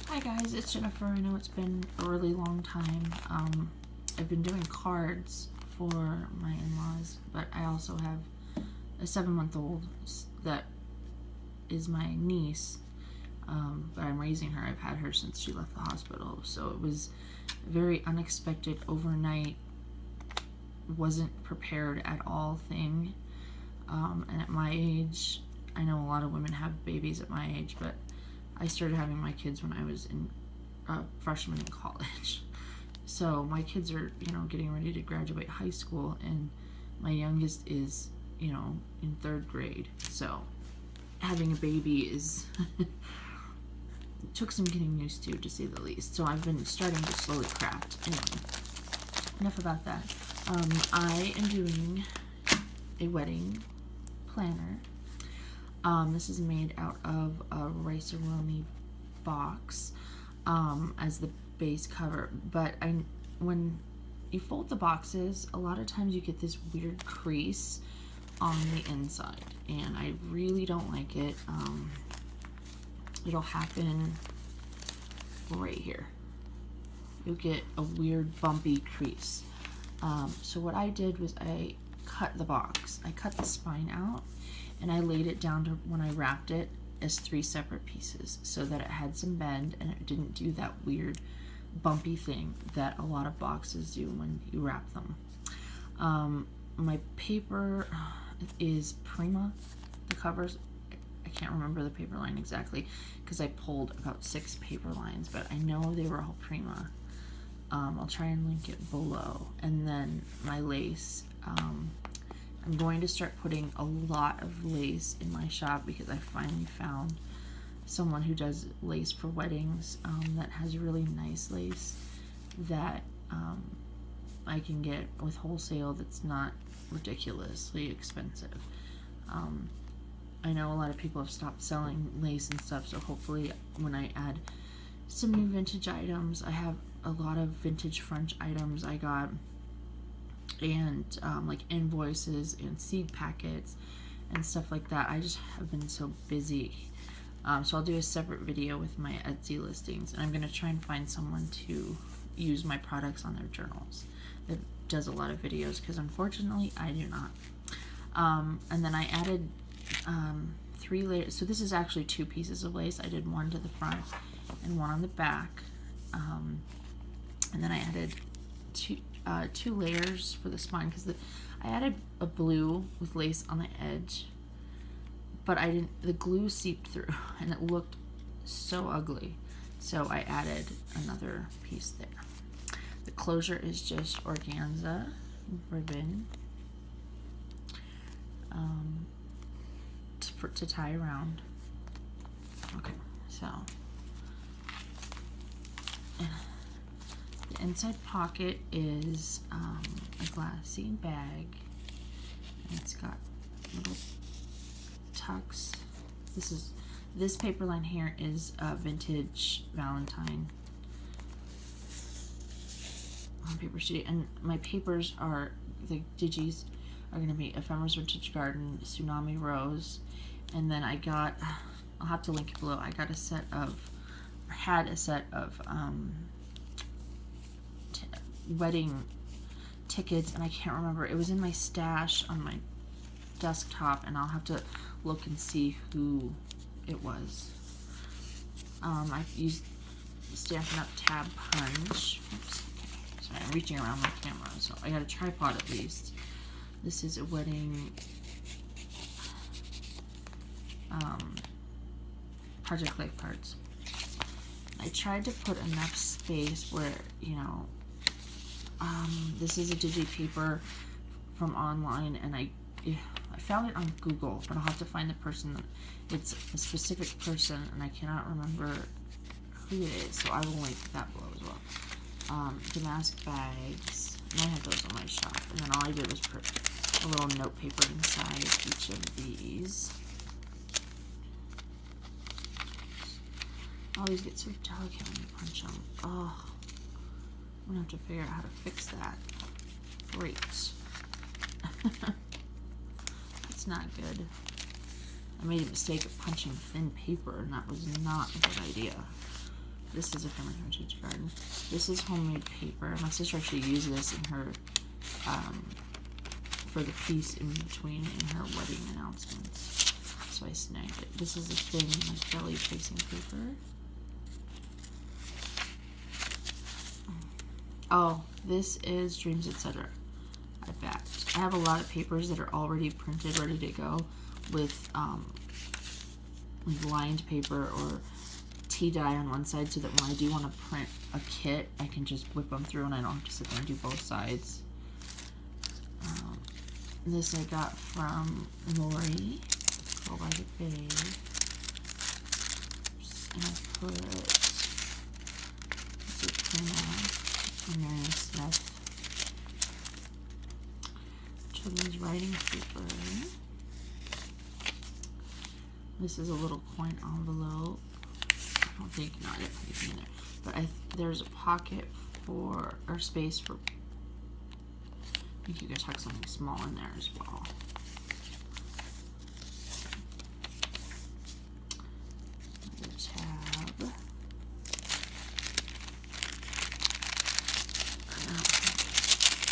Hi guys, it's Jennifer. I know it's been a really long time. I've been doing cards for my in-laws, but I also have a 7-month-old that is my niece, but I'm raising her. I've had her since she left the hospital, so it was very unexpected overnight, wasn't prepared at all thing. And at my age, I know a lot of women have babies at my age, but I started having my kids when I was in freshman in college. So my kids are, getting ready to graduate high school, and my youngest is, in 3rd grade. So having a baby is took some getting used to say the least. So I've been starting to slowly craft. Anyway, enough about that. I am doing a wedding planner. This is made out of a rice-a-roni box as the base cover, but when you fold the boxes, a lot of times you get this weird crease on the inside, and I really don't like it. It'll happen right here. You'll get a weird bumpy crease. So what I did was I cut the box. I cut the spine out, and I laid it down to, when I wrapped it, as 3 separate pieces so that it had some bend and it didn't do that weird bumpy thing that a lot of boxes do when you wrap them. My paper is Prima. The covers, I can't remember the paper line exactly because I pulled about 6 paper lines, but I know they were all Prima. I'll try and link it below. And then my lace, I'm going to start putting a lot of lace in my shop because I finally found someone who does lace for weddings that has really nice lace that I can get with wholesale that's not ridiculously expensive. I know a lot of people have stopped selling lace and stuff, so hopefully when I add some new vintage items, I have a lot of vintage French items I got, and like invoices and seed packets and stuff like that. I just have been so busy. So I'll do a separate video with my Etsy listings, and I'm going to try and find someone to use my products on their journals that does a lot of videos, because unfortunately I do not. And then I added 3 layers. So this is actually 2 pieces of lace. I did one to the front and one on the back. And then I added 2 layers for the spine, because I added a blue with lace on the edge, but the glue seeped through and it looked so ugly, so I added another piece there. The closure is just organza ribbon to tie around. Okay, so the inside pocket is a glassine bag, and it's got little tucks. This paper line here is vintage Valentine on paper sheet, and my papers are, the digis are going to be Ephemeris Vintage Garden, Tsunami Rose, and then I got, I'll have to link it below, I got a set of, or had a set of wedding tickets, and I can't remember, it was in my stash on my desktop, and I'll have to look and see who it was. I used Stampin' Up! Tab Punch. Oops, okay. Sorry, I'm reaching around my camera, so I got a tripod at least. This is a wedding Project Life cards. I tried to put enough space where, this is a digi paper from online, and I found it on Google, but I'll have to find the person. It's a specific person, and I cannot remember who it is, so I will link that below as well. Damask bags, and I have those on my shop, and then all I did was put a little note paper inside each of these. All these get so delicate when you punch them. Oh, I'm gonna have to figure out how to fix that. Great. It's not good. I made a mistake of punching thin paper, and that was not a good idea. This is a Farmer's Vintage Garden. This is homemade paper. My sister actually used this in her, for the piece in between in her wedding announcements. So I snagged it. This is a thin, like, belly tracing paper. Oh, this is Dreamzetc. I bet. I have a lot of papers that are already printed, ready to go, with lined paper or tea dye on one side, so that when I do want to print a kit, I can just whip them through and I don't have to sit there and do both sides. This I got from Lori, Go by the Bay, and I put Marion Smith children's writing paper. This is a little coin envelope. I don't think, no, I didn't put anything in there. But there's a pocket for, or space for, I think you can tuck something small in there as well. Another tab.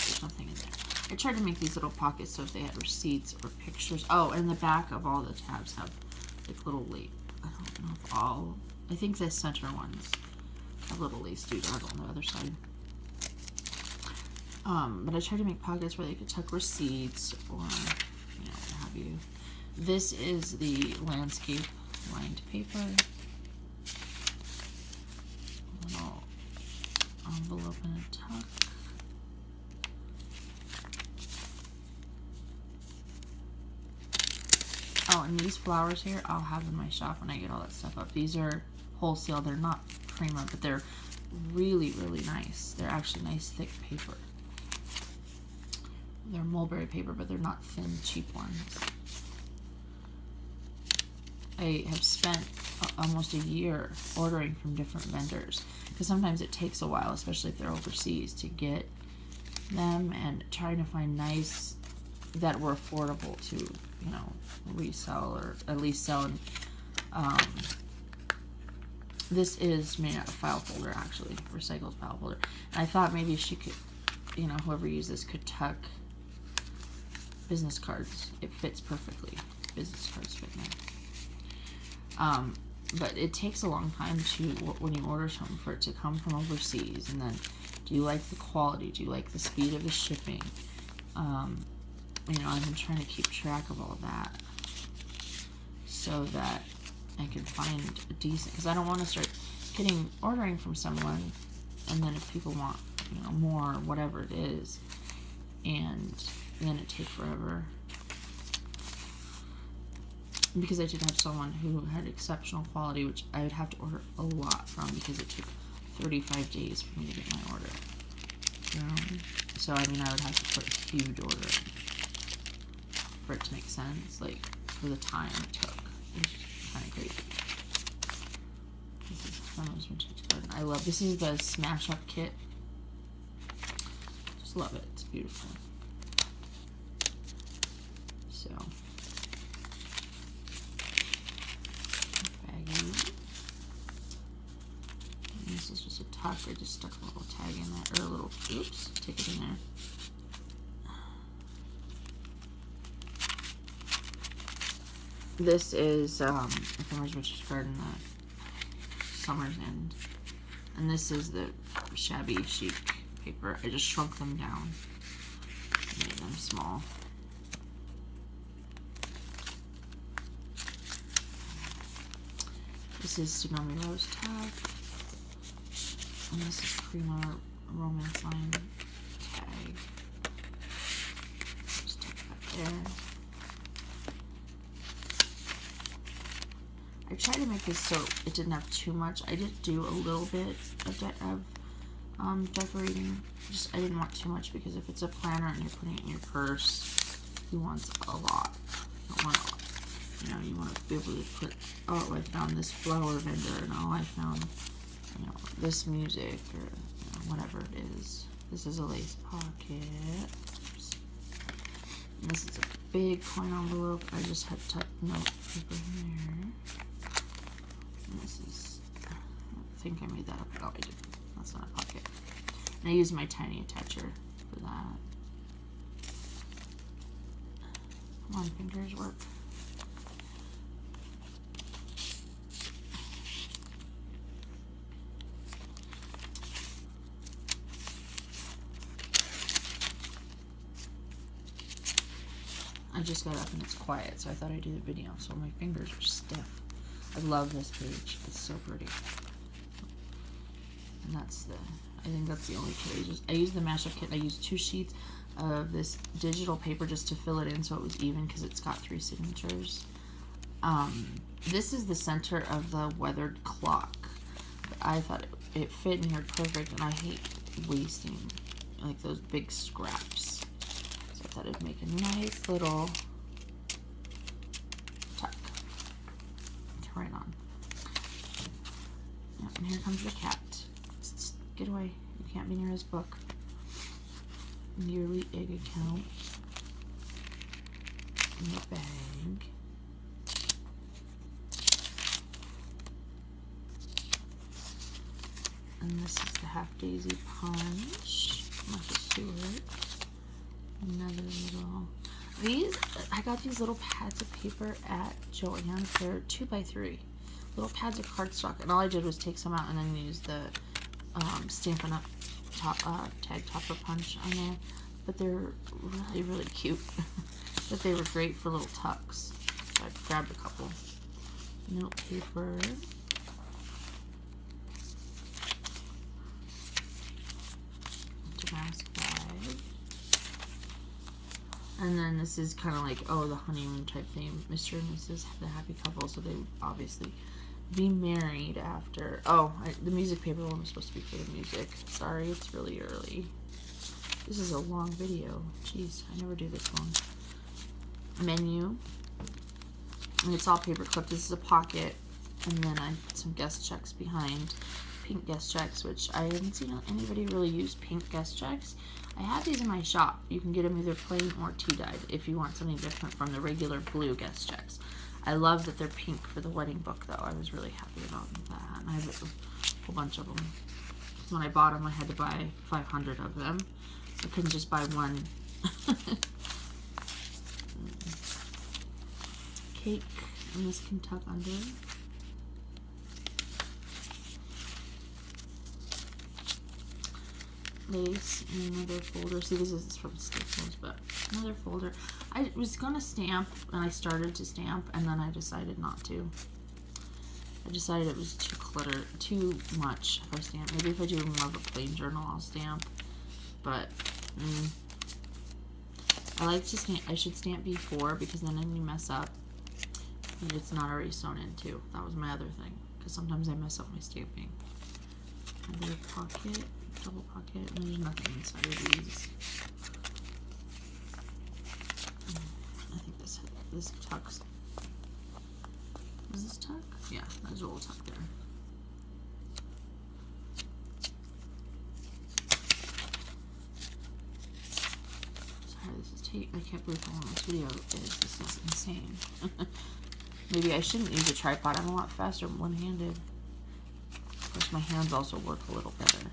There's nothing in there. I tried to make these little pockets so if they had receipts or pictures. Oh, and the back of all the tabs have like little lace. I don't know if all, I think the center ones have little lace doodad on the other side. But I tried to make pockets where they could tuck receipts or, you know, what have you. This is the landscape lined paper. A little envelope and a tuck. Oh, and these flowers here, I'll have in my shop when I get all that stuff up. These are wholesale. They're not Prima, but they're really, really nice. They're actually nice, thick paper. They're mulberry paper, but they're not thin, cheap ones. I have spent almost a year ordering from different vendors, because sometimes it takes a while, especially if they're overseas, to get them, and trying to find nice that were affordable to, you know, resell or at least sell. And this is made out of file folder, actually, recycled file folder. And I thought maybe she could, you know, whoever used this could tuck business cards. It fits perfectly. Business cards fit in there. But it takes a long time to, when you order something, for it to come from overseas. And then, do you like the quality? Do you like the speed of the shipping? You know, I've been trying to keep track of all that so that I can find a decent, because I don't want to start ordering from someone, and then if people want, you know, more, whatever it is, and then it takes forever. Because I did have someone who had exceptional quality, which I would have to order a lot from, because it took 35 days for me to get my order. So, I mean, I would have to put a huge order in for it to make sense, like, for the time it took. It was kind of crazy. This is Farmer's Vintage Garden. I love, this is the Smash Up kit. Just love it. It's beautiful. So, baggie. And this is just a tuck. I just stuck a little tag in there, or a little, oops, take it in there. This is Farmer's Vintage Garden, Summer's End, and this is the shabby chic paper. I just shrunk them down, made them small. This is Tsunami Rose tag, and this is Prima Romance Line tag. Just take that there. I tried to make this so it didn't have too much. I did do a little bit of decorating. Just, I didn't want too much, because if it's a planner and you're putting it in your purse, you want a lot. You don't want a lot. You know, you want to be able to put, oh, I found this flower vendor, and oh, I found, you know, this music, or, you know, whatever it is. This is a lace pocket. Oops. And this is a big coin envelope. I just had tucked note paper in there. And this is, I don't think I made that up. Oh, I did. That's not a pocket. And I used my tiny attacher for that. Come on, fingers, work. I just got up and it's quiet, so I thought I'd do the video. So my fingers are stiff. I love this page. It's so pretty. And that's the, I think that's the only kit. I used the mashup kit. I used 2 sheets of this digital paper just to fill it in so it was even because it's got 3 signatures. This is the center of the weathered clock. But I thought it fit in here perfect, and I hate wasting like those big scraps. So I thought it'd make a nice little tuck to write on. Yep, and here comes your cat. Get away. You can't be near his book. Yearly egg account. In the bag. And this is the Half Daisy Punch. Martha Stewart. Another little. These, I got these little pads of paper at Joann's. They're 2x3. Little pads of cardstock. And all I did was take some out and then use the Stampin' Up! Tag Topper Punch on there. But they're really, really cute. But they were great for little tucks. So I grabbed a couple. Note paper. Damask bag. And then this is kind of like, oh, the honeymoon type thing. Mr. and Mrs. the happy couple, so they would obviously be married after. Oh, the music paper one was supposed to be for the music. Sorry, it's really early. This is a long video. Jeez, I never do this long. Menu. And it's all paper clipped. This is a pocket. And then I put some guest checks behind. Pink guest checks, which I haven't seen anybody really use pink guest checks. I have these in my shop. You can get them either plain or tea-dyed if you want something different from the regular blue guest checks. I love that they're pink for the wedding book, though. I was really happy about that. And I have a whole bunch of them. When I bought them, I had to buy 500 of them. I couldn't just buy one. Cake, and this can tuck under. Lace in another folder. See, this is from Staples, but another folder. I was gonna stamp, and I started to stamp, and then I decided not to. I decided it was too cluttered, too much if I stamp. Maybe if I do more of a plain journal, I'll stamp. But I like to stamp. I should stamp before, because then when you mess up, it's not already sewn in too. That was my other thing, because sometimes I mess up my stamping. Another pocket. Double pocket, and there's nothing inside of these. I think this tucks. Is this tuck? Yeah, there's a little tuck there. Sorry, this is tape. I can't believe how long this video is. This is insane. Maybe I shouldn't use a tripod. I'm a lot faster one-handed. Of course, my hands also work a little better.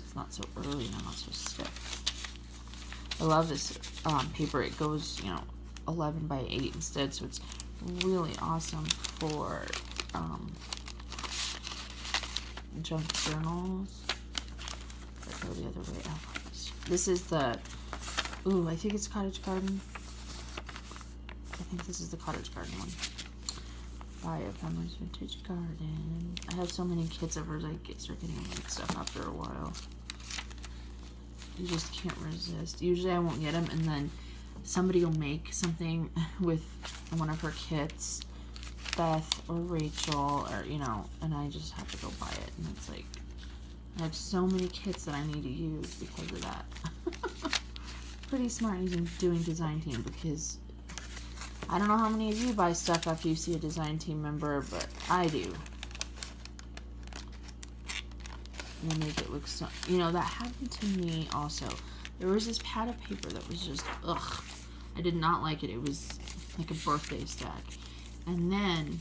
It's not so early and I'm not so stiff. I love this paper. It goes, 11 by 8 instead, so it's really awesome for junk journals. Let's go the other way. Oh, this is the, ooh, I think it's Cottage Garden. I think this is the Cottage Garden one. By a Farmer's Vintage Garden. I have so many kits of hers, I start getting mixed up after a while. You just can't resist. Usually I won't get them, and then somebody will make something with one of her kits, Beth or Rachel, or and I just have to go buy it. And it's like, I have so many kits that I need to use because of that. Pretty smart using doing design team, because I don't know how many of you buy stuff after you see a design team member, but I do. And they make it look so, that happened to me also. There was this pad of paper that was just, ugh. I did not like it. It was like a birthday stack. And then